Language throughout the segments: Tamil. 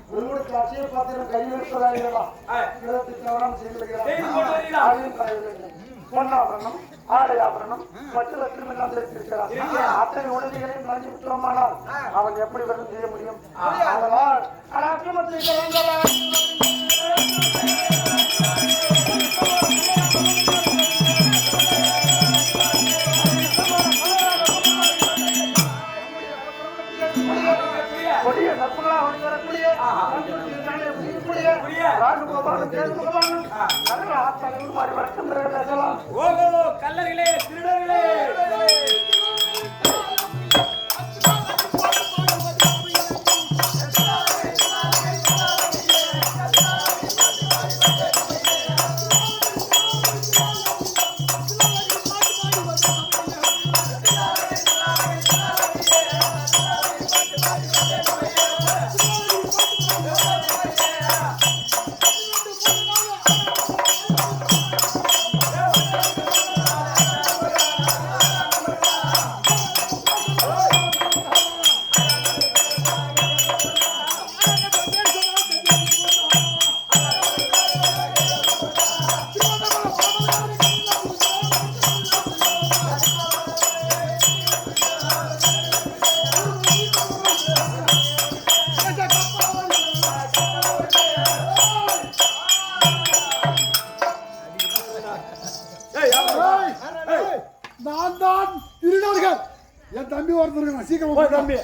உங்களுடைய கட்சியை பார்த்து கையெழுத்துறாங்களா பொன்னாபரணம் ஆடை ஆபரணம் மற்ற லட்சமெல்லாம் தெரிவித்திருக்கிறார். அத்தனை உதவிகளையும் நன்றி விட்டோமானால் அவன் எப்படி வெறும் செய்ய முடியும்? அதனால் கொடிய நற்புலா வரக்கூடிய ராஜகோபாலும் தேவகோபாலும் நல்ல ஆத்தாளர்கள் மாதிரி வழக்கம் பேசலாம். ஓஹோ கல்லர்களே திருடர்களே நான் தான் திருநாடுகள் என் தம்பி ஒருத்தர் சீக்கிரம் தம்பி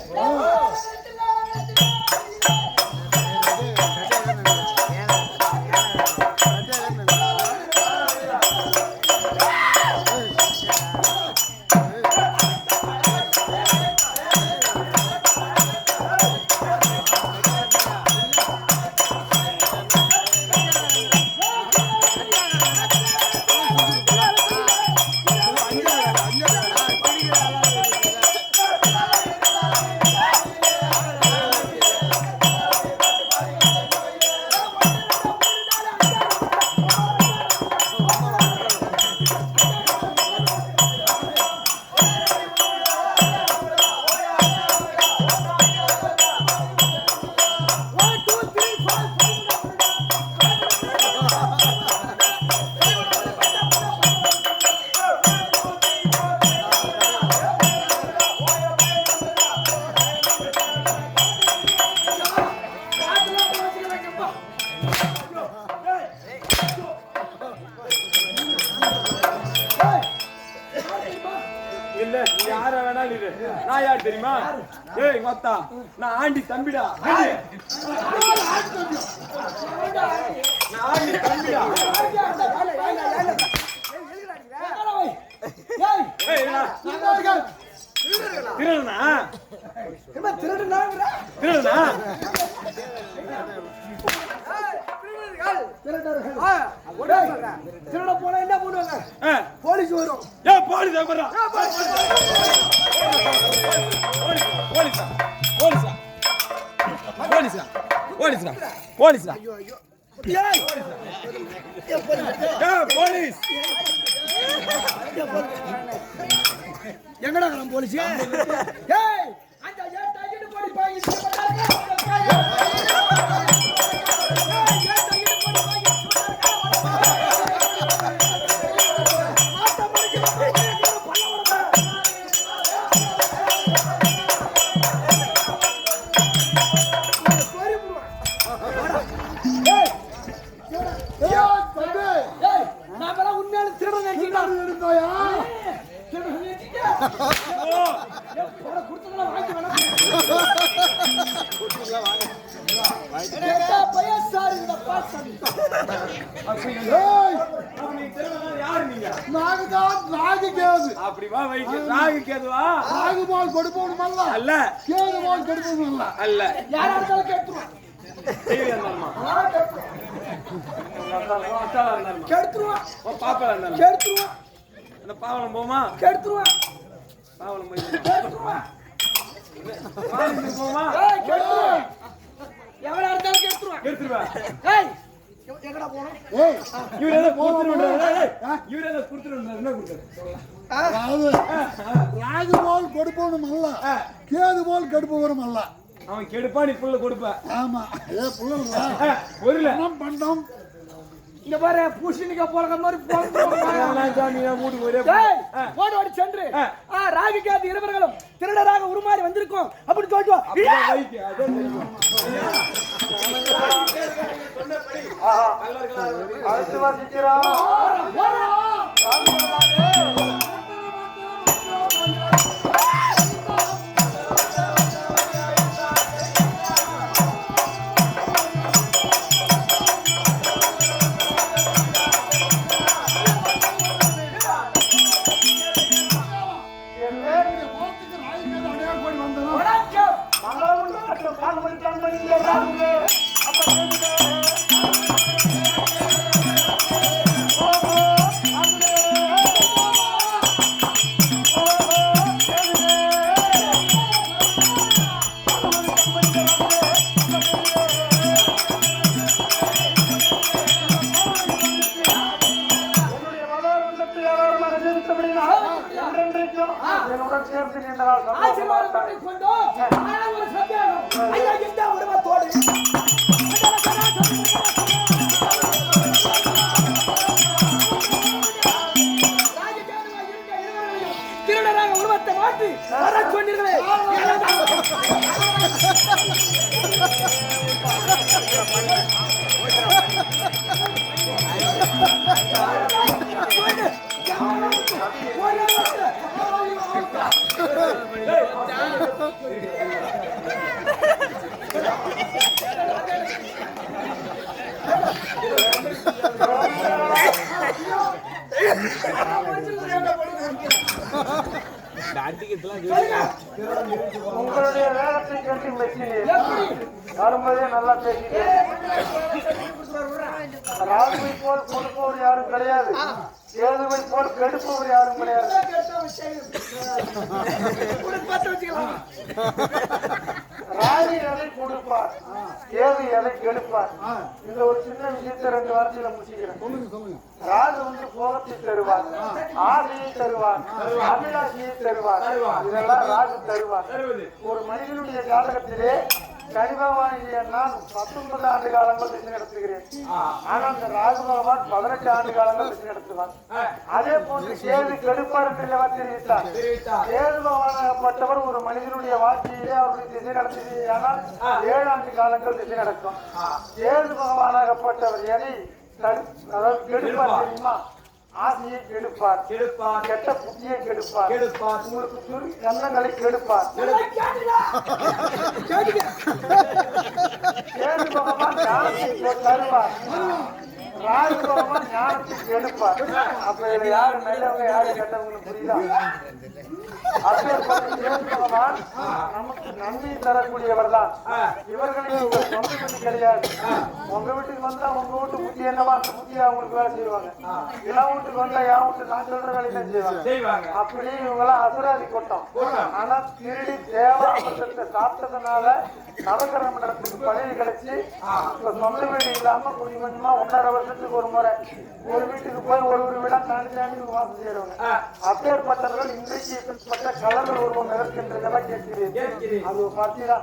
யார வேணாலும் இரு. நான் யார் தெரியுமா? ஏய் மொத்தா நான் ஆண்டி தம்பிடா. நான் ஆண்டி தம்பிடா. திருட போனா என்ன பண்ணுவாங்க? போலீஸ் வரும். போலீஸ் எங்கடா போலீஸ்? பாவலம் போமா கெடுத்துருவான். போமா எவரா இருந்தாலும் கெடுத்துருவான். எங்கடா போறோம்? இவரே குடுத்துறாரு. என்ன குடுத்தாரு? அதாவது ராகு போல் கொடுப்பவனும் அல்ல, கேது போல் கெடுப்பவனும் அல்ல. அவன் கெடுப்பா, நீ புள்ள கொடுப்ப. ஆமா, ஏ புள்ள பொருள் பண்டம். இங்க பாரு, பூசணிக்கா போற மாதிரி வீட்டுக்கு ஒரே போடு ஓடி சென்று ராகு கேது இருவர்களும் திருடராக உருமாறி வந்திருக்கோம் அப்படின்னு சொல்லிட்டு அடுத்து வாசிக்கிறோம். என்னுடன் சேர்த்து நின்றால் ஆசீர்வாதம் கொண்டோம். ஆனால் ஒரு சந்தேகம், ஐயா இந்த உருவத்தோடு திருடராக உருவத்தை மாற்றி வர சொன்னீர்களே. உங்களுடைய வேகத்தை கட்டி மெச்சினேன். வரும்போதே நல்லா பேசிட்டேன். ராகுவை போல் கொடுப்பவர் யாரும் கிடையாது, கேதுவை போல் கெடுப்பவர் யாரும் கிடையாது. ராகு எதை கொடுப்பார், கேது எதை கெடுப்பார். இந்த ஒரு சின்ன விஷயத்தை 2 வாரத்தில முடிச்சுக்கிறேன். ராகு வந்து கோபத்தை தருவார், ஆசையை தருவார், அபிலாஷையை தருவார். இதெல்லாம் ராகு தருவார். ஒரு மனிதனுடைய ஜாதகத்திலே சனி பகவான் நான் 19 ஆண்டு காலங்கள் திசை நடத்துகிறேன். ஆனா அந்த ராகு பகவான் 18 ஆண்டு காலங்கள் திசை நடத்துவார். அதே போன்று கேது கெடுப்பார் என்று தெரிவித்தார். கேது பகவானாகப்பட்டவர் ஒரு மனிதனுடைய வாழ்க்கையிலே அவருடைய திசை நடத்துகிறார். 7 ஆண்டு காலங்கள் திசை நடக்கும். கேது பகவானாகப்பட்டவர் எதை அதாவது கெடுப்பார் தெரியுமா? ஆசையை கெடுப்பார், கெட்ட புத்தியை கெடுப்பார், உங்களுக்கு எண்ணங்களை கெடுப்பார். கேது பகவான் ஞானத்தை தருவார், ராகு பகவான் ஞானத்தை கெடுப்பார். அப்ப இதுல யாரு நல்லவங்க யாரு கெட்டவங்க புரியுதா? அப்பேற்பட்ட கேது பகவான் நமக்கு நன்மை தரக்கூடியவர் தான். இவர்களுக்கு சொந்த புத்தி கிடையாது. உங்க வீட்டுக்கு வந்தா உங்க வீட்டு புத்தி என்னவா அந்த புத்தியை அவங்களுக்கு வேலை செய்வாங்க. என் வீட்டுக்கு வந்தா என் வீட்டு நான் சொல்ற வேலையை தான் செய்வாங்க. அப்படியே இவங்க எல்லாம் அசுராதி கொட்டம். ஆனா திருடி தேவாமிர்தத்தை சாப்பிட்டதுனால நவகிரக மண்டலத்துக்கு பதவி கிடைச்சி இப்ப சொந்த வீடு இல்லாம கொஞ்சம் கொஞ்சமா 1.5 வருஷத்துக்கு ஒரு முறை ஒரு வீட்டுக்கு போய் ஒரு வீடா தாண்டி வாசம் செய்யறவங்க. அப்பேற்பட்டவர்கள் இன்றைக்கு கலர்கள் உருவம் எதற்கின்றதெல்லாம் கேட்கிறேன். அது பார்த்தீங்கன்னா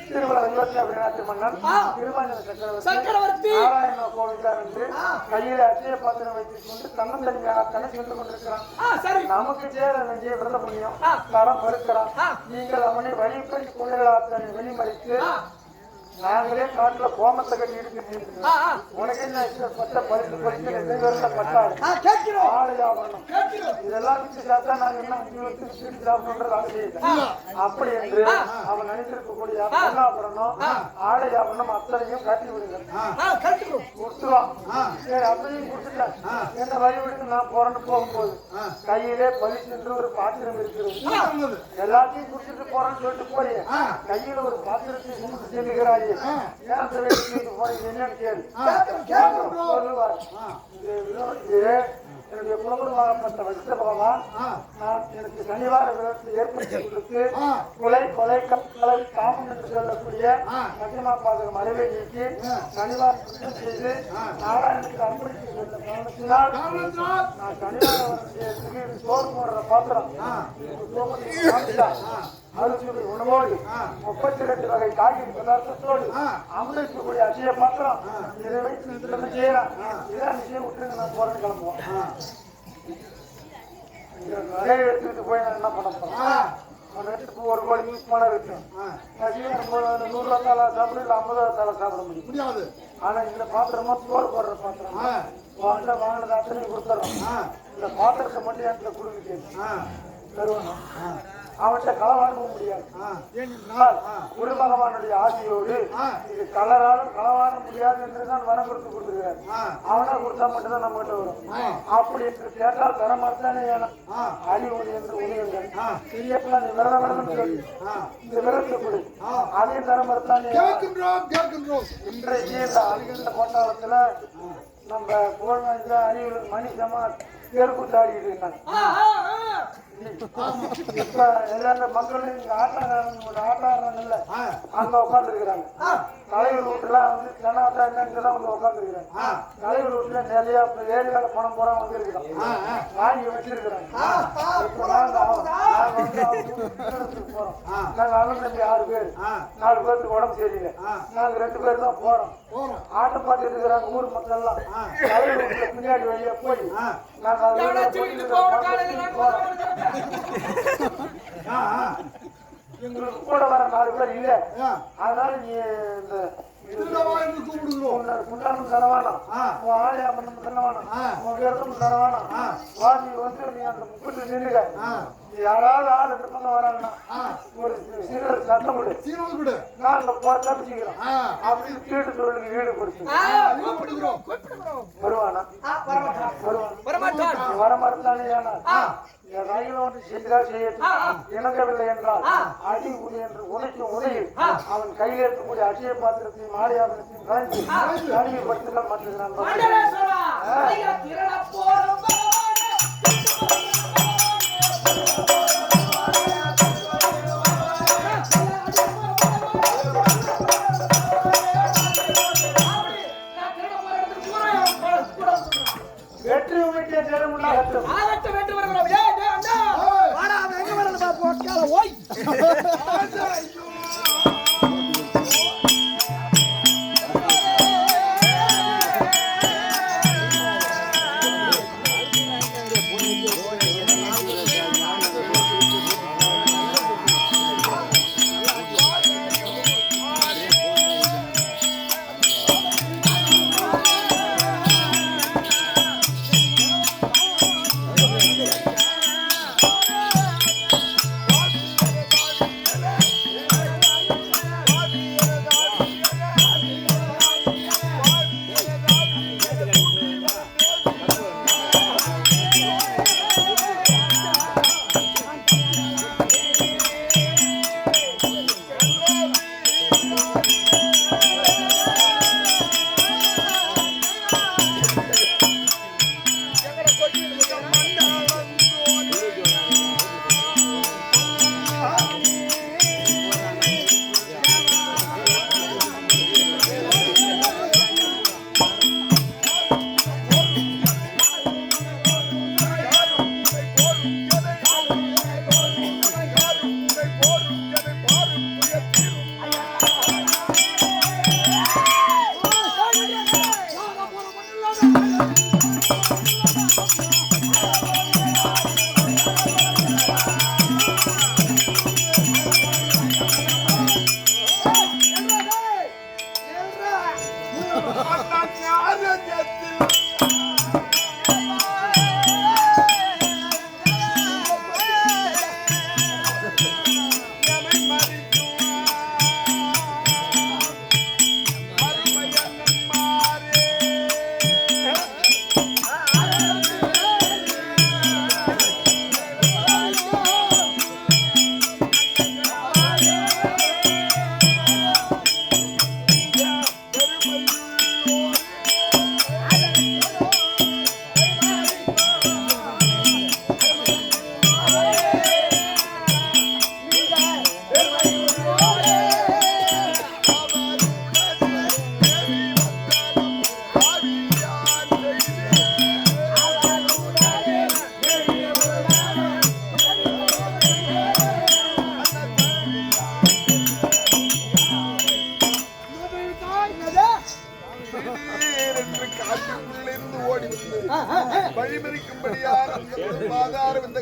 திருமலை அவிநாசி மன்னன் திருமஞ்சன சக்கரவர்த்தி நாராயண கோவிந்தார் என்று கையில அச்சய பாத்திரம் வைத்துக் கொண்டு தன்னந்தனியாக சென்று கொண்டிருக்கிறான். நமக்கு சேர வேண்டிய விரத புண்ணியம் தரம் பெருக்கிறான். நீங்கள் அவனை வழிபடி கொள்ளைகளாத்தனை வெளிமறித்து நாங்களே காட்டுல கோமத்தை கட்டி இருக்கு. உனக்கு என்ன பட்ட பரிசு பரிசு பட்டாடு ஆலயாவரணம் இதெல்லாம் விட்டு சாப்பிட்டா நாங்க என்ன 5 வருஷத்துக்கு சாப்பிடணுன்றது அவசியம். அப்படி என்று அவன் நினைச்சிருக்கக்கூடிய பொன்னாபரணம் ஆலயாவரணம் அத்தனையும் காட்டி விடுங்க கொடுத்துருவான். சரி அப்படியும் கொடுத்துட்டேன். என்ன வழிவிடுங்க நான் போறேன்னு போகும்போது கையிலே பரிசு என்று ஒரு பாத்திரம் இருக்கிறது. எல்லாத்தையும் குடிச்சிட்டு போறேன்னு சொல்லிட்டு போய் கையில ஒரு பாத்திரத்தை கும்பிட்டு செல்லுகிறாய். என்னன்னு கேள்வி சொல்லுவார். என்னுடைய குலகுருவாகப்பட்ட வைத்த பகவான் நான் எனக்கு சனிவார விரதத்தை ஏற்படுத்தி கொடுத்து கொலை கலை காமம் என்று சொல்லக்கூடிய மகிமா பாதகம் அறிவை நீக்கி சனிவார விரதம் செய்து நாராயணனுக்கு அர்ப்பணித்து கொண்ட காரணத்தினால் நான் சனிவார விரதத்தை சோறு போடுற பாத்திரம் அரிசி உணவோடு 32 வகை காய்கறி பதார்த்தத்தோடு அமிர்தக்கூடிய அச்சய பாத்திரம் இதை வைத்து செய்யலாம். இதான் நிச்சயம் விட்டுருங்க, நான் போறேன்னு கிளம்புவோம். நிறைய எடுத்துக்கிட்டு போய் நான் என்ன பண்ண போறேன்? ஒரு கோடி யூஸ் பண்ண இருக்கும். 100 ரூபா தலை சாப்பிட இல்லை 50 ரூபா தலை சாப்பிட முடியாது. ஆனா இந்த பாத்திரமா சோறு போடுற பாத்திரம் வாங்கினது அத்தனை கொடுத்துறோம். இந்த பாத்திரத்தை மட்டும் என்கிட்ட கொடுக்க தருவணும். அவன்கிட்ட களவாட முடியாது. குரு பகவானுடைய ஆசையோடு இது கலராலும் களவாட முடியாது என்றுதான் வரம் கொடுத்து கொடுத்துருக்காரு. அவனா கொடுத்தா மட்டும்தான் நம்ம கிட்ட வரும். அப்படி என்று கேட்டால் தரமாட்டானே அறிவுரை என்று உதவுங்கள். பெரியப்பா நீ விரதம் சொல்லி இந்த விரதத்தை கொடு, அதையும் தரமாட்டானே. இன்றைக்கு இந்த அழிகின்ற கோட்டாளத்துல நம்ம கோல்வாஞ்ச அறிவு மணிசமா தெருக்கூத்தாடிட்டு இருக்காங்க. இப்ப எல்லா மக்களும் இங்க ஆட்டாடுறாங்கல்ல, அங்க உட்கார்ந்து இருக்கிறாங்க. தலைவர் வீட்டுலாம் வந்து தென்னாட்டாதான் வந்து உட்கார்ந்து இருக்கிறாங்க. தலைவர் வீட்டுல நிறைய ஏரியால பணம் போறா வந்து இருக்கிறாங்க, வாங்கி வச்சிருக்கிறாங்க. இப்ப நாங்க போறோம். நாங்க அண்ணன் தம்பி 6 பேர், 4 பேருக்கு உடம்பு சரியில்லை. நாங்க 2 பேர் தான் போறோம். ஆட்டம் பார்த்துட்டு இருக்கிறாங்க ஊர் மக்கள் எல்லாம். தலைவர் வீட்டுல பின்னாடி வழியா போய் எங்களுக்கு கூட வர 4 பேர் இல்ல. அதனால நீ இந்த குண்டானம் தரவானம், ஆலயம் தரவானம், விரதம் தரவானம். வாசி வந்து நீ அந்த முக்கிட்டு நின்றுக. யாராவது ஆள் இந்த பக்கம் வராங்கன்னா ஒரு சிறு சத்தம் கொடு, நாங்க தப்பிச்சுக்கிறோம் அப்படின்னு கேட்டு தொழிலுக்கு ஈடுபடுத்து. வருவானா? வரமாட்டானே. என் ரயில் ஒன்று செய்தால் செய்யட்டும், இணங்கவில்லை என்றால் அடி உரி என்று உதைக்கும் உதையில் அவன் கையில் இருக்கக்கூடிய அட்சய பாத்திரத்தையும் மாடியாபனத்தையும் கலைந்து தனிமைப்படுத்தலாம். மற்றது நான் வெற்றி உமைக்கே ஜெயமுண்டாகட்டும்.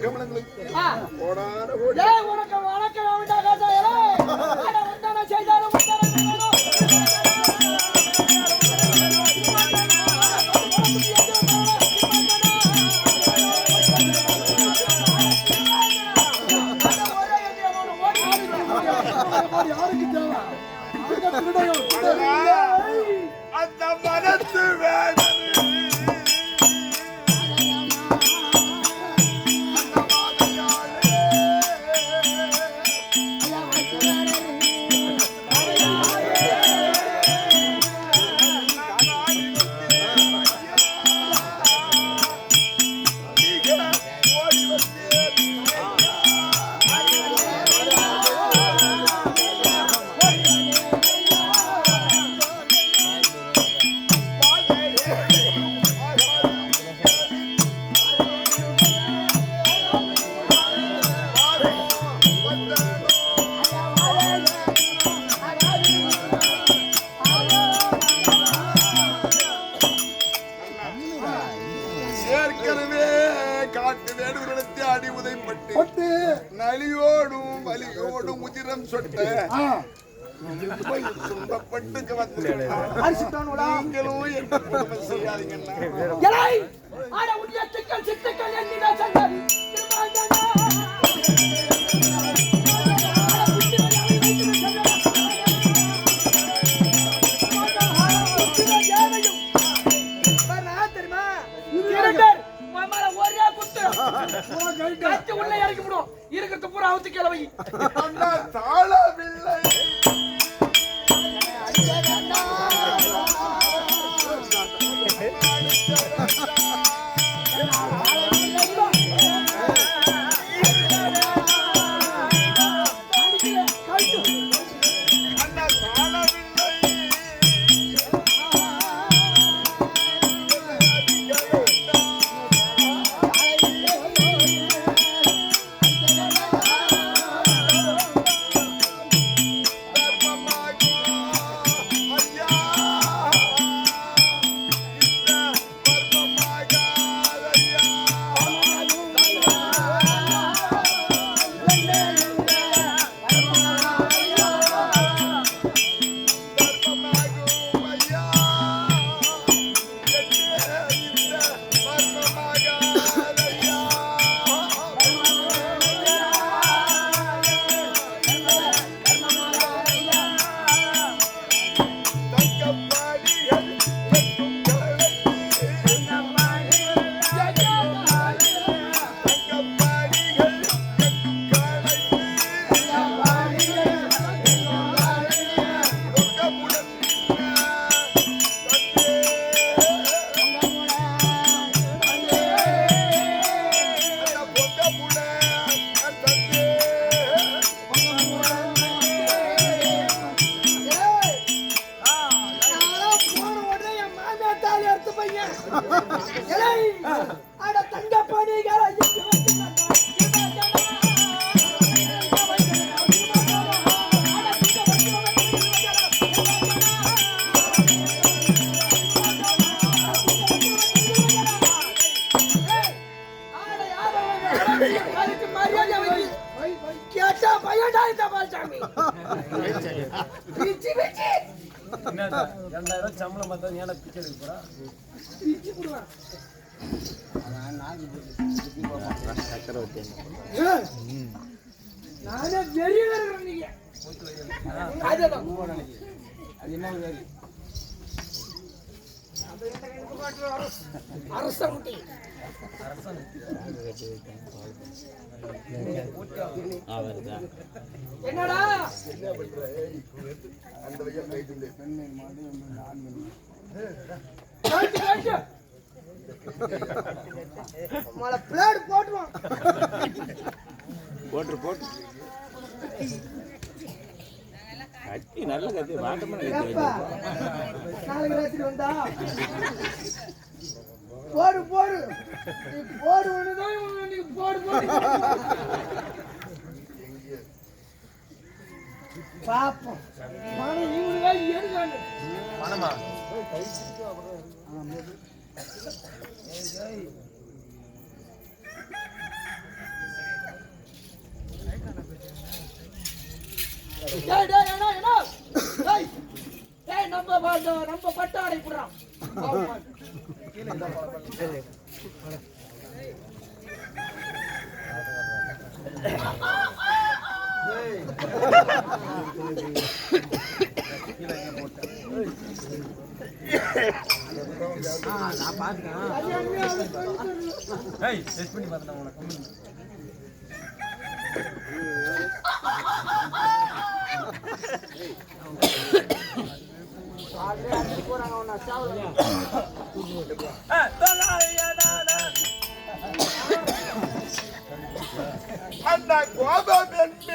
கமலங்களுக்கு ஆ. ஓடாத ஓடி ஏய், உனக்கு வணக்கம் வேண்டாம் காசாயலே. ஆனா வந்தானா செய்தாலும் வந்தானா செய்தாலும். யாருக்கு தேவை அங்க திருடைகள் அந்த மனத்து வேணும் ஏற்கனவே காட்டு வேடுகளுக்கு அடி உதைப்பட்டு நலியோடும் வலியோடும் உதிரம் சொட்ட துன்பப்பட்டு அரிசிட்டானுடா. நீங்களும் என்ன கொடுமை செய்யாதீங்கன்னா ஏய், ஆட உடைய சிக்கல் சிக்கல் என்னடா சங்கரி. திருமாங்கனா. உள்ள இறக்கி விடும் இருக்கிறது பூரா அவுத்து கிளவை தாளவில்லை கேட்டா பையன்டா இந்த பால்சாமி. பிச்சி பிச்சி. என்னடா 2000 சம்பளம் பார்த்தா நீ என்ன பிச்சை எடுக்க போறா? பிச்சி புடுவான். நானே வெறியில இருக்கேன் நீங்க. அதுதான். அது என்ன வேலை? அரசமுட்டி. என்னடா அந்த வகையில் கைது மலை பிளேட் போட்டுவான். போட்டு போட்டு கட்டி நல்ல கட்டி வாட்டமா நாளைக்கு ராத்திரி வந்தா போடு போடு நீ போடு ஒண்ணுதான் நீ போடு போடு பாப்போம் மனம் இவனுங்க ஏறுகாங்க பணமா டேய் டேய் என்ன டேய் டேய் நம்ம பட்டாடை புடுறான் நான் பாத்துக்கிறேன். ஏய் டெஸ்ட் பண்ணி பார்த்தேன் உனக்கு. அந்த கோபம் என்ன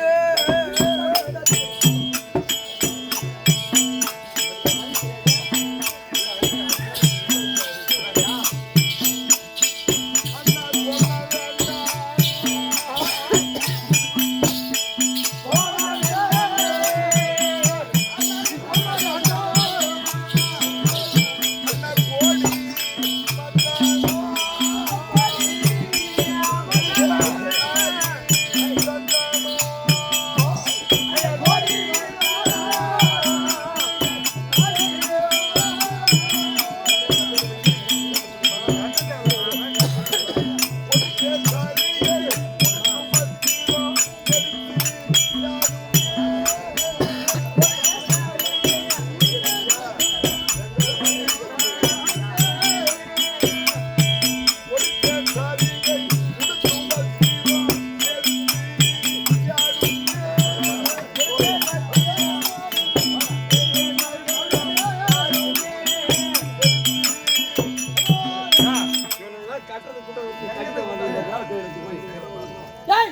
டேய்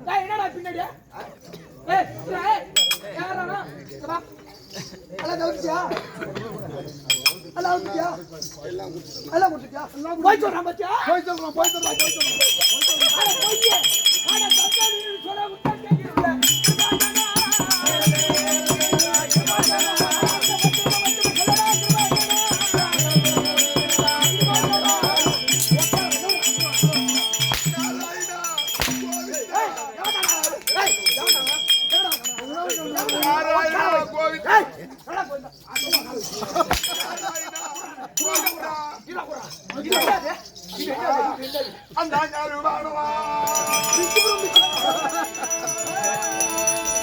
டேய் என்னடா பின்னாடி ஏய் யாரடா வா அல கவுச்சியா எல்லாம் குடிச்சியா போய் சொல்றான் பாத்தியா போய் சொல்றோம் அட போய் அட தக்காளி சொல்ல விட்டா கேக்குறீங்க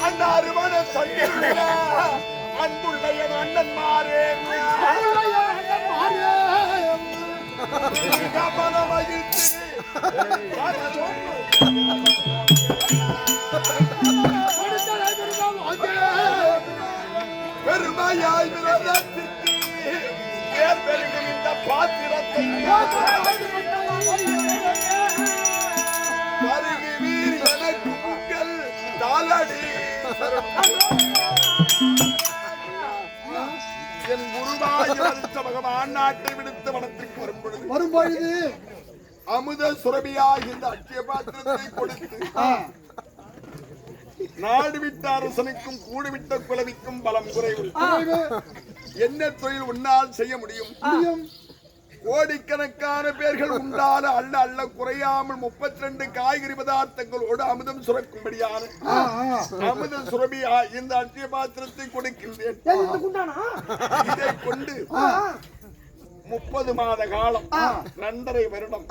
அந்த அருமான சங்கில அன்புள்ள என் அண்ணன் மாறே மகிழ்ச்சி பெருமையாய் விரதத்திற்கு ஏற்பெருகும் இந்த பாத்திரத்தை வருகிறீர் எனக்கு உங்கள் தாளடி என் குருவாய் வருத்த பகவான் நாட்டை விடுத்த வனத்திற்கு வரும்பொழுது அமுத சுரபியாய் இந்த அட்சய பாத்திரத்தை கொடுத்து நாடு விட்ட அரசனுக்கும் கூடுவிட்ட குலவிக்கும் பலம் குறைவு. என்ன தொழில் உன்னால் செய்ய முடியும்? கோடிக்கணக்கான பேர்கள் உண்டான அல்ல குறையாமல் 32 காய்கறி பதார்த்தங்களோடு அமுதம் சுரக்கும்படியான அமுத சுரபி இந்த அட்சய பாத்திரத்தை கொடுக்கின்றேன். இதை கொண்டு 30 மாத காலம் 2.5 வருடம்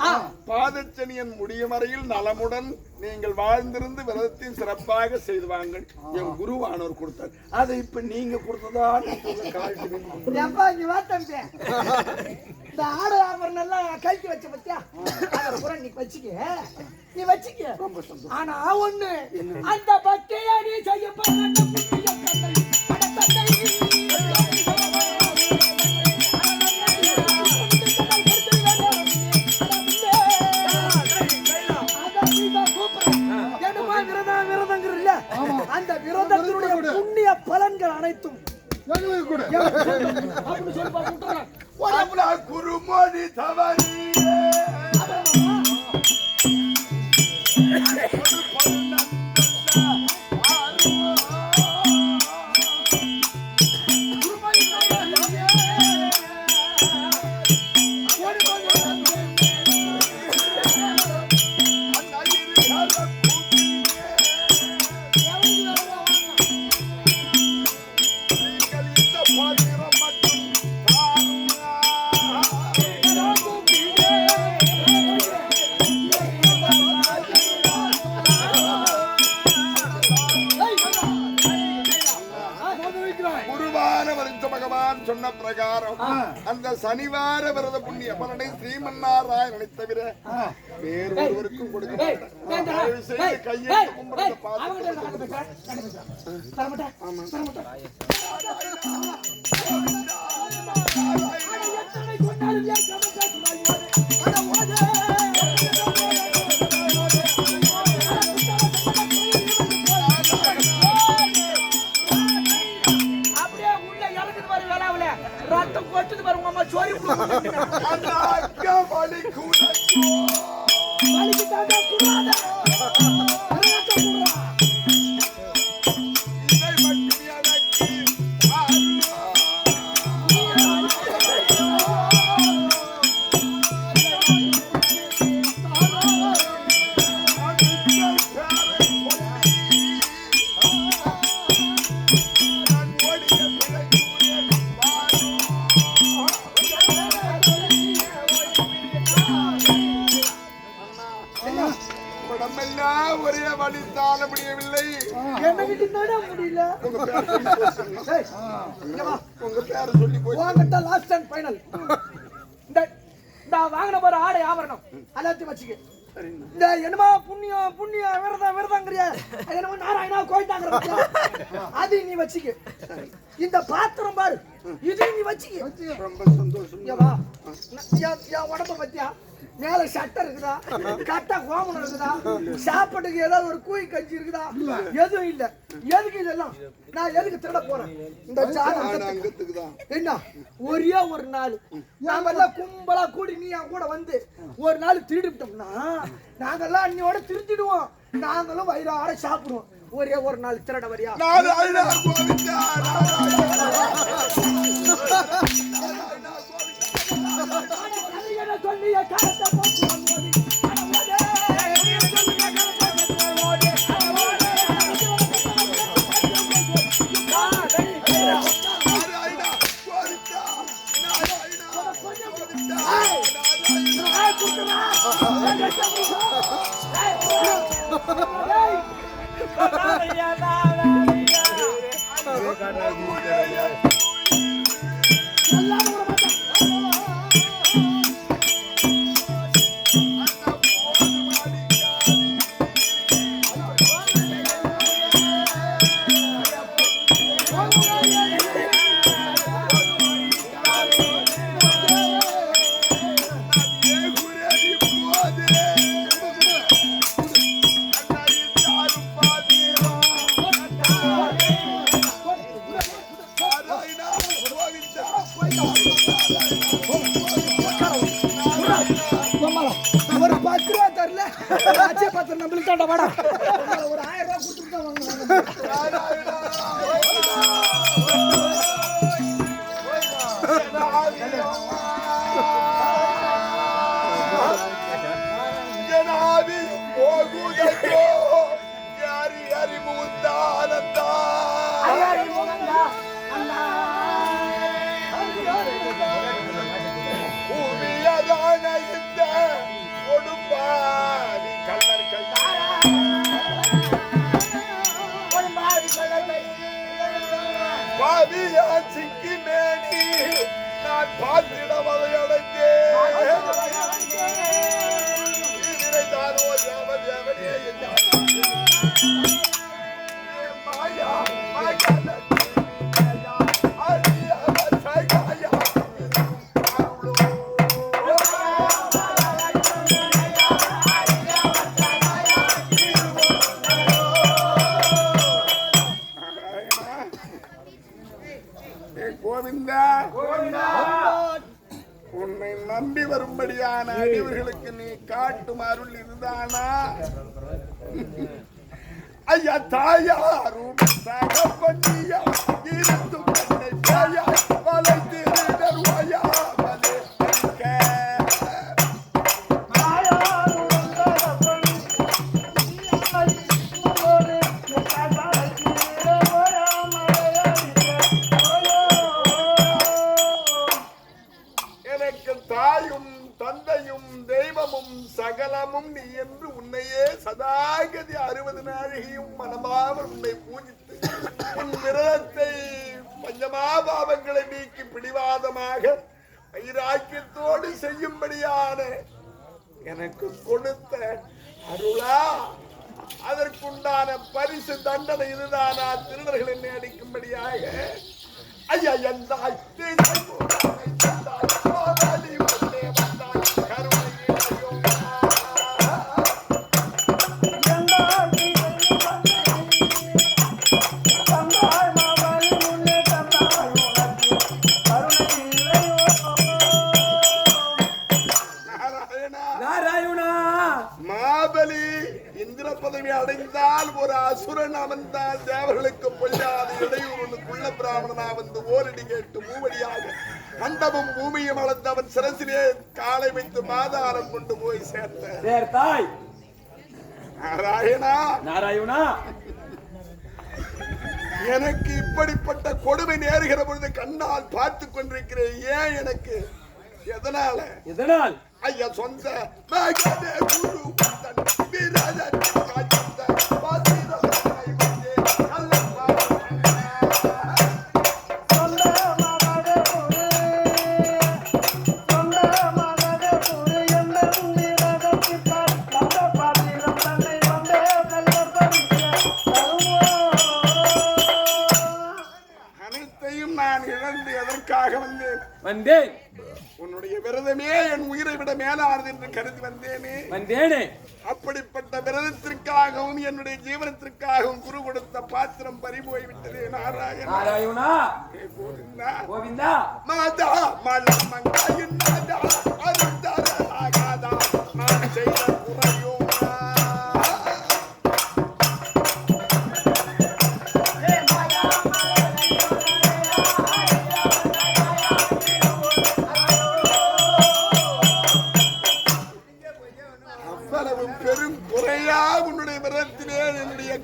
பாதச்சனியன் முடியும் வரையில் நலமுடன் நீங்கள் வாழ்ந்திருந்து விரதத்தை சிறப்பாக செய்து வாங்கள். என் குருவானவர் கொடுத்தார். அதை இப்ப நீங்க கொடுத்ததான் இந்த ஆடு ஆபரணம் எல்லாம் கழிச்சு வச்ச பத்தியா நீ வச்சுக்க ஆனா ஒண்ணு அந்த பக்தியை நீ செய்ய அந்த விரோதத்தினுடைய புண்ணிய பலன்கள் அனைத்தும் குருமொழி தவறி பரிசு பகவான் சொன்ன பிரகாரம் அந்த சனிவார விரத புண்ணிய பலனை ஸ்ரீமன்னாராயணனை தவிர வேறொருவருக்கும் கொடுக்க மாட்டேன். கையை கும்பிடுறத பார்த்து ரத்தம் கொட்டுது பாரு உங்க அம்மா சோரி அந்த அக்கா வலி கூட வலிக்கு தாண்டா குடுறாத இதை மட்டும் எனக்கு உடம்பெல்லாம் ஒரே வழி தாழ முடியவில்லை. என்ன கிட்ட முடியல. உங்க பேரை சொல்லி போய் வாங்கட்ட லாஸ்ட் அண்ட் ஃபைனல். இந்த வாங்கின பாரு ஆடை ஆபரணம் எல்லாத்தையும் வச்சுக்க. இந்த என்னமா புண்ணியம் புண்ணியம் விரதங்கிறிய என்னமோ நாராயணா கோயிட்டாங்க அது நீ வச்சுக்க. இந்த பாத்திரம் பாரு இது நீ வச்சுக்க. ரொம்ப சந்தோஷம். என் உடம்ப பத்தியா மேல சட்டை இருக்குதா கட்டா கோமனம் இருக்குதா சாப்பாட்டுக்கு ஏதாவது ஒரு கூய் கஞ்சி இருக்குதா எதுவும் இல்ல. எதுக்கு இதெல்லாம் நான் எதுக்கு திருட போறேன்? இந்த என்ன ஒரே ஒரு நாள் நாம எல்லாம் கும்பலா கூடி நீ என் கூட வந்து ஒரு நாள் திருடிட்டோம்னா நாங்கெல்லாம் அன்னியோட திருத்திடுவோம். நாங்களும் வயிறார சாப்பிடுவோம். ஒரே ஒரு நாள் திருட வரியா? சொல்லிய காலத்தை ஒரு 10 ரூபா தரல ஆச்சே பாத்திரம் நம்மளுக்கு தாண்டா வாடா. ஒரு 1000 ரூபா கொடுத்துட்டு தான் வாங்குவாங்க. சிக்கி மேடி நான் பார்த்திட வதையடைந்தே மாயா உன்னை நம்பி வரும்படியான அடிவர்களுக்கு நீ காட்டும் அருள் இதுதானா? ஐயா தாயாரும் சகப்பண்ணியா இருந்தும் என்னை தாயாய் வளைத்து வருவாயா சகலமும் நீ என்று உன்னையே சதாகதி 60 நாழிகையும் மனமாமல் உன்னை பூஜித்து பாவங்களை நீக்கி பிடிவாதமாக வைராக்கியத்தோடு செய்யும்படியான எனக்கு கொடுத்த அருளா, அதற்குண்டான பரிசு தண்டனை இதுதானா? திருடர்கள் என்னை அடிக்கும்படியாக ஐயா எந்தாய் பதவி அடைந்தால் ஒரு அசுரன் அவன்தான் தேவர்களுக்கு பொய்யாத இடையூறு குள்ள பிராமணனா வந்து ஓரடி கேட்டு மூவடியாக அண்டமும் பூமியும் அளந்து அவன் சிரசிலே காலை வைத்து மாதாரம் கொண்டு போய் சேர்த்தாய். நாராயணா நாராயணா, எனக்கு இப்படிப்பட்ட கொடுமை நேருகிற பொழுது கண்ணால் பார்த்து கொண்டிருக்கிறேன். ஏன் எனக்கு? எதனால? எதனால்? ஐயா சொந்த மகனே குரு வந்தன் வீரதன் காய்ந்த பாத்திரத்தை வந்தே நல்ல சொந்த மகனே குரு எந்த வீரதத்திற்கால் நல்ல பாத்திரம் தன்னை வந்தே அனைத்தையும் நான் இழந்து எதற்காக வந்தேன்? உன்னுடைய விரதமே என் உயிரை விட மேலானது என்று கருதி வந்தேனே. அப்படிப்பட்ட விரதத்திற்காகவும் என்னுடைய ஜீவனத்திற்காகவும் குரு கொடுத்த பாத்திரம் பறிபோய் விட்டதே. நாராயணா, கோவிந்தா, மாதா மலமங்காயின் மாதா அருந்தரலாகாதா நான் செய்த குறையோ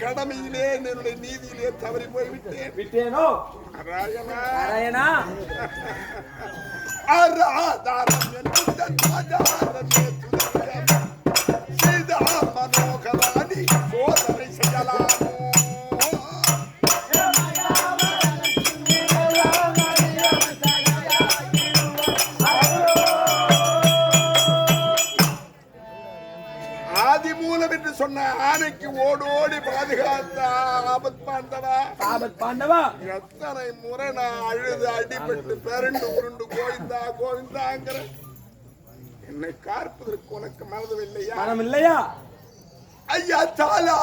கடமையிலே என்னுடைய நீதியிலே தவறி போய்விட்டேனோ. நாராயணா, ஆராதாரம் சீதா மனோகராணி சோதனை செய்யலாமோ? மூலம் என்று சொன்ன ஆணைக்கு ஓடோடி பாதுகாத்த ஆபத் பாண்டவா எத்தனை முறை நான் அழுது அடிபட்டு பெருண்டு உருண்டு கோவிந்தா கோவிந்தாங்கிற என்னை காப்பதற்கு உனக்கு மனதில்லையா? மனம் இல்லையா? ஐயா தாலா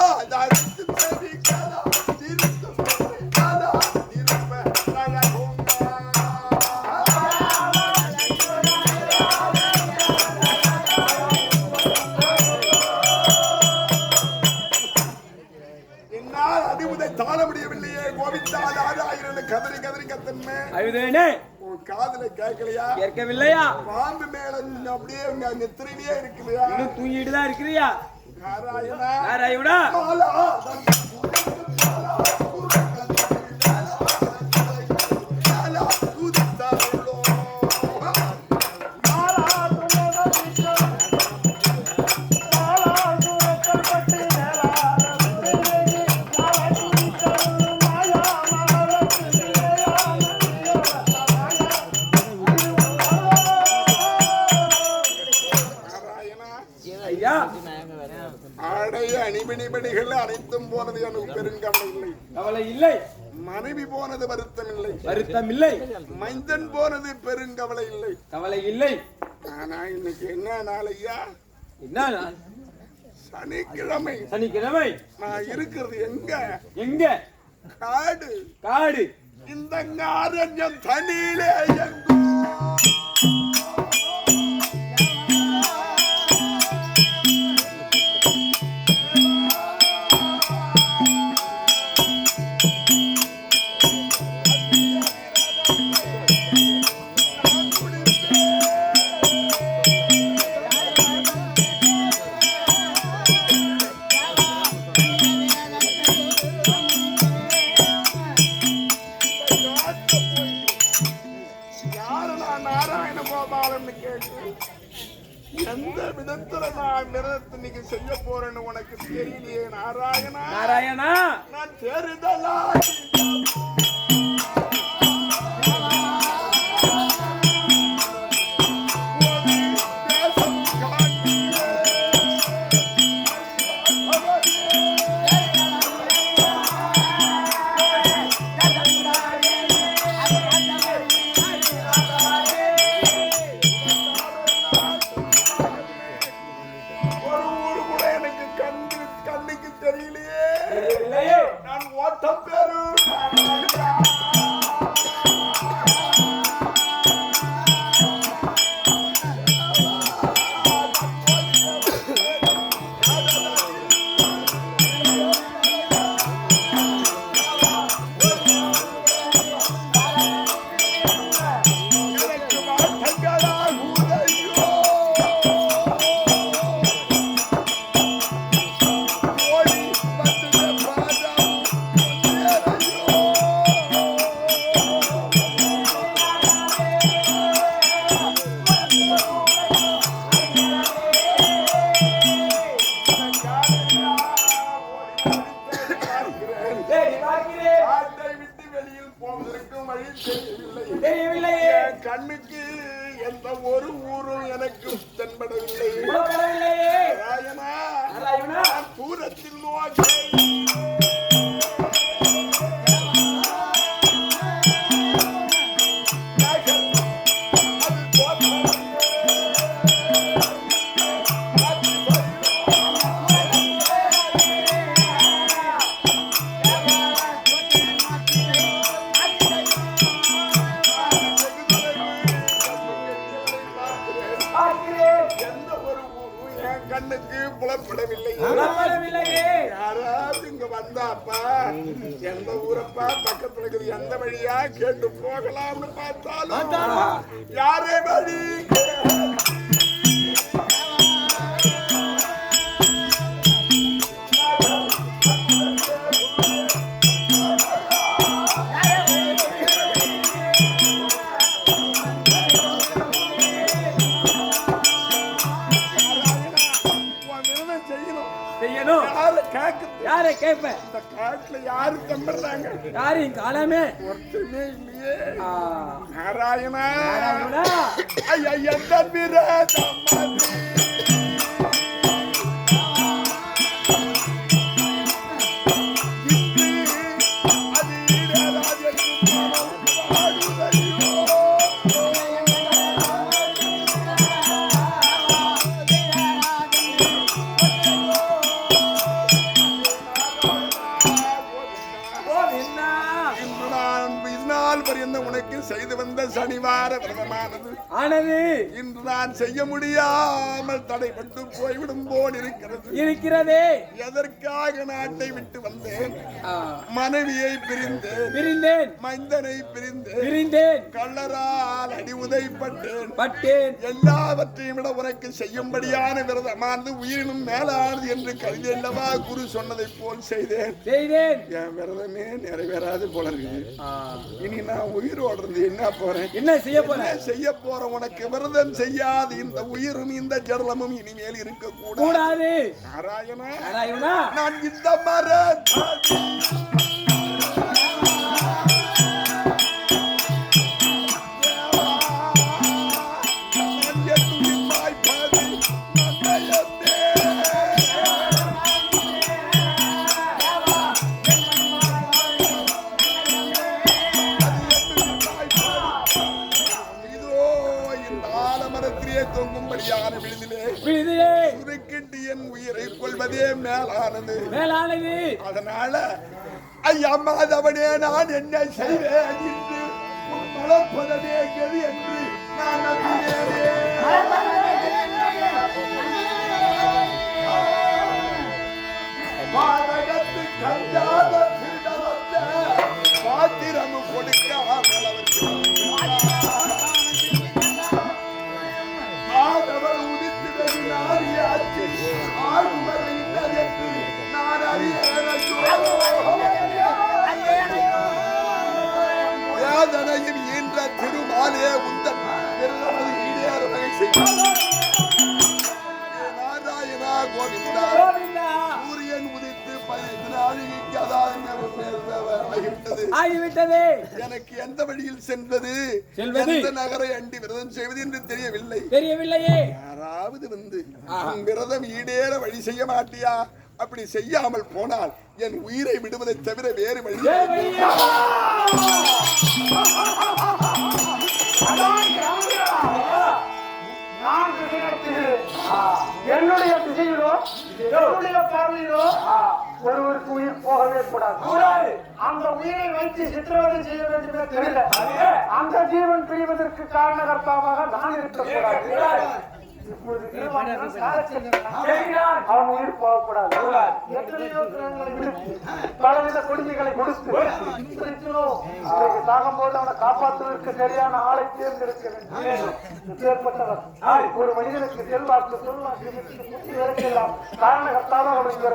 தாழ முடியவில்லையே. கோவிந்தாயிரம் கதறி கதறி கத்தன்மே அழுதேனே. காதுல கேட்கலையா? கேட்கவில்லையா? பாம்பு மேல அப்படியே நெத்திரிலேயே இருக்குல்லையா? இன்னும் தூங்கிட்டு தான் இருக்கிறியா? நாராயணா, நாராயணா, அணிபணிபணிகள் அனைத்தும் போனது எனக்கு பெருங்கவலை இல்லை. கவலை இல்லை. மனைவி போனது வருத்தம் இல்லை. வருத்தம் இல்லை. மைந்தன் போனது பெருங்கவலை இல்லை. கவலை இல்லை. ஆனா இன்னைக்கு என்ன நாள் ஐயா? என்ன நாள்? சனிக்கிழமை. சனிக்கிழமை. நான் இருக்கிறது எங்க? எங்க? காடு. காடு. இந்த ஆரண்யம் தனியிலே எங்கோ எந்த விதத்துல நான் விரதத்தை செய்ய போறேன்னு உனக்கு தெரியலையே. நாராயணா, நாராயணா, நான் தெரிதலா தெரியவில்லையே. என் கண்ணுக்கு எந்த ஒரு ஊரும் எனக்கு தென்படவில்லை. புலப்படவில்லையே. நாராயணா, நாராயணா. நான் தூரத்தில் நோக்கி எந்த ஒரு ஊரும் என் கண்ணுக்கு புலப்படவில்லை. புலப்படவில்லையே. யாராவது இங்க வந்தாப்பா, எந்த ஊரப்பா பக்கத்துல இருக்குது, எந்த வழியா கேட்டு போகலாம்னு பார்த்தாலும் யாரே வழி செய்யணும். யாரை கேட்ப? இந்த காட்டுல யாரு தம்புறாங்க? யாரு இங்க காலமே ஒருத்தமே இல்லையே. ஆ. நாராயணா, நாராயணா. ஐயா எந்த பிரதமதி உனக்கு செய்து வந்த சனிவார விரதமானது ஆனது இன்று நான் செய்ய முடியாமல் தடைப்பட்டு போய்விடும் போல் இருக்கிறதே. எதற்காக நாட்டை விட்டு வந்தேன்? மனைவியை பிரிந்தேன், மைந்தனை பிரிந்தேன், கள்ளரால் அடி உதைப்பட்டேன். எல்லாவற்றையும் விட உனக்கு செய்யும்படியான விரதமானது உயிரினும் மேலானது என்று கருதி அல்லவா குரு சொன்னதை போல் செய்தேன். என் விரதமே நிறைவேறாது போல இருக்குது. இனி நான் உயிரோடு இருந்து என்ன செய்ய போறேன்? உனக்கு விரதம் செய்யாது இந்த உயிரும் இந்த ஜடலமும் இனிமேல் இருக்க கூடாது. நாராயணா, நான் இந்த தொங்கும்படியான விழுதிலே சுருக்கிட்டு என் உயிரை கொள்வதே மேலானது. அதனால ஐயா மாதவனே, நான் என்ன செய்வேன் என்று மலப்பதே கதி என்று நான் பாதகத்து கஞ்சாத பாத்திரமும் கொடுக்காமல் ஆதவர் உதித்தது நாரியாச்சு ஆழ்வரை இன்னதென்று நான் வேதனையும் ஈன்ற திருமாலே உந்தன் ஈடேற வகை செய்வார். நாராயணா கோவிந்தா, சூரியன் உதித்து 15 நாளிகைக்கு ஆகிவிட்டது. எனக்கு எந்த வழியில் செல்வது, எந்த நகரை அண்டி விரதம் செய்வது என்று தெரியவில்லையே. யாராவது வந்து விரதம் ஈடேற வழி செய்ய மாட்டியா? அப்படி செய்யாமல் போனால் என் உயிரை விடுவதை தவிர வேறு வழி என்னுடைய திசையிலோ என்னுடைய பார்வையிலோ ஒருவருக்கு உயிர் போகவே கூடாது. அந்த உயிரை வைத்து சித்திரவதை செய்ய வேண்டுமே தெரியல. அந்த ஜீவன் பிரிவதற்கு காரணகர்த்தாவாக நான் இருக்கக்கூடாது. அவன் உயிர் போகக்கூடாது. எத்தனையோ பலவித கொடுமைகளை கொடுத்து சாகும் போது அவனை காப்பாற்றுவதற்கு சரியான ஆளை தேர்ந்தெடுக்க வேண்டும். ஏற்பட்டவர் ஒரு மனிதனுக்கு செல்வாக்கு சொல்வாக்கு காரணகர்த்தாக அவனுக்கு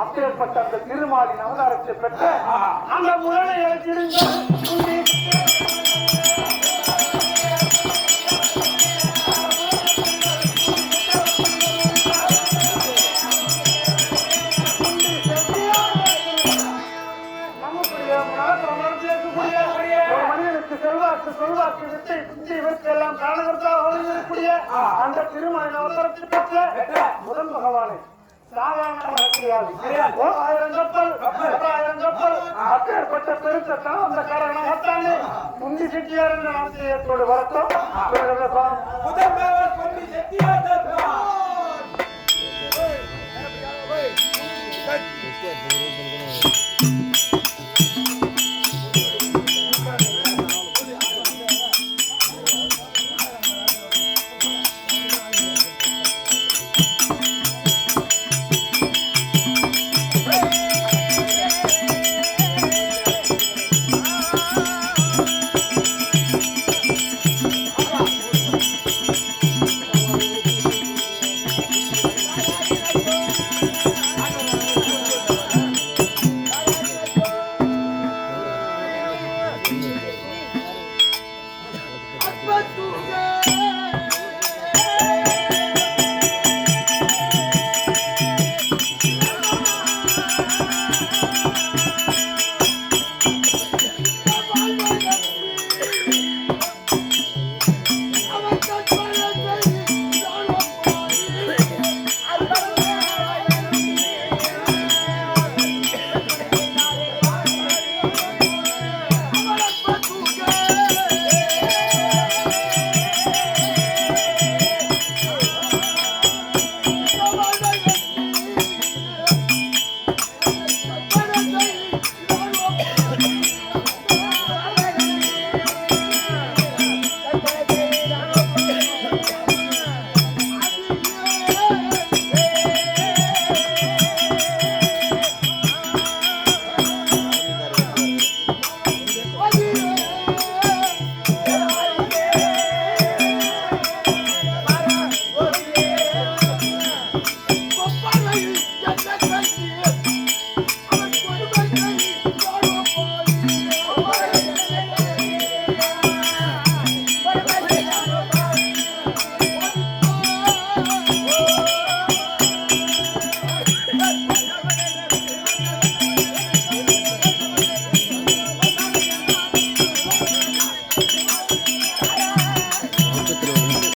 அப்பேற்பட்ட அந்த திருமாலின் அவதாரத்தை பெற்ற அந்த முரணை இழந்திருந்த ஒரு சொல்வாக்கு வித்தை புத்தி இவற்றையெல்லாம் காரணகர்த்தாக இருக்கக்கூடிய அந்த திருமண அவசரத்தை பெற்ற முதல் பகவானை சாதாரண கிடையாது. 1000 கப்பல் 1000 கப்பல் அப்பேற்பட்ட பெருக்கத்தான் அந்த காரணம் வத்தானே முந்தி செட்டியார் என்ற நாட்டியத்தோடு வரட்டும். முதல் பொன்னி செட்டியார்